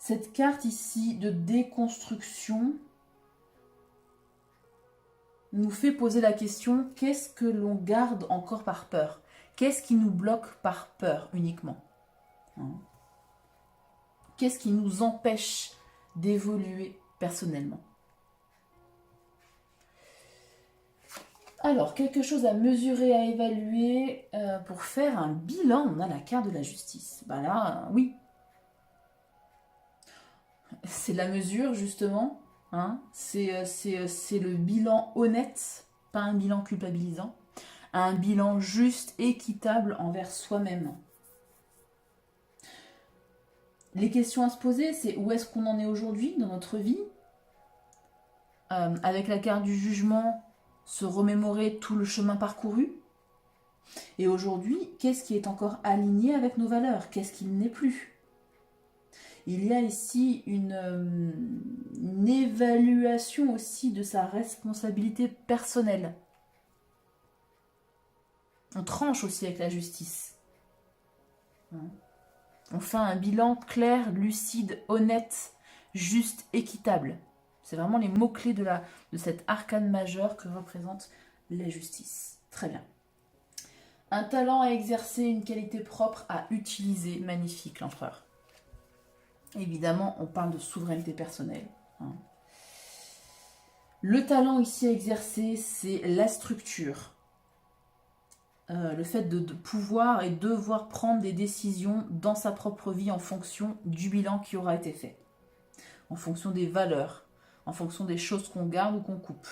Cette carte ici de déconstruction nous fait poser la question, qu'est-ce que l'on garde encore par peur? Qu'est-ce qui nous bloque par peur uniquement? Qu'est-ce qui nous empêche d'évoluer personnellement? Alors, quelque chose à mesurer, à évaluer pour faire un bilan. On a la carte de la justice. Ben là, oui. C'est la mesure, justement. Hein. C'est le bilan honnête, pas un bilan culpabilisant. Un bilan juste, équitable envers soi-même. Les questions à se poser, c'est où est-ce qu'on en est aujourd'hui dans notre vie? Avec la carte du jugement, se remémorer tout le chemin parcouru. Et aujourd'hui, qu'est-ce qui est encore aligné avec nos valeurs? Qu'est-ce qui n'est plus? Il y a ici une évaluation aussi de sa responsabilité personnelle. On tranche aussi avec la justice. On fait un bilan clair, lucide, honnête, juste, équitable. C'est vraiment les mots-clés de cet arcane majeur que représente la justice. Très bien. Un talent à exercer, une qualité propre à utiliser. Magnifique, l'empereur. Évidemment, on parle de souveraineté personnelle. Le talent ici à exercer, c'est la structure. Le fait de pouvoir et devoir prendre des décisions dans sa propre vie en fonction du bilan qui aura été fait. En fonction des valeurs, en fonction des choses qu'on garde ou qu'on coupe.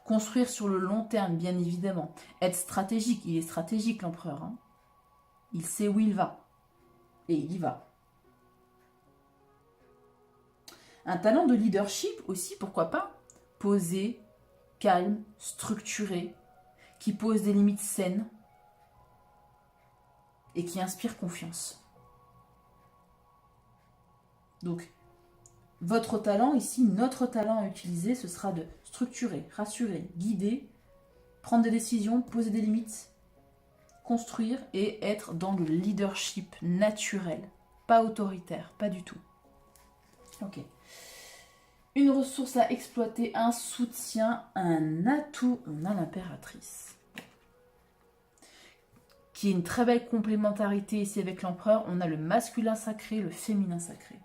Construire sur le long terme, bien évidemment. Être stratégique, il est stratégique l'empereur. Il sait où il va. Et il y va. Un talent de leadership aussi, pourquoi pas? Posé, calme, structuré, qui pose des limites saines et qui inspire confiance. Donc, votre talent ici, notre talent à utiliser, ce sera de structurer, rassurer, guider, prendre des décisions, poser des limites, construire et être dans le leadership naturel, pas autoritaire, pas du tout. Ok. Une ressource à exploiter, un soutien, un atout. On a l'impératrice. Qui est une très belle complémentarité ici avec l'empereur. On a le masculin sacré, le féminin sacré.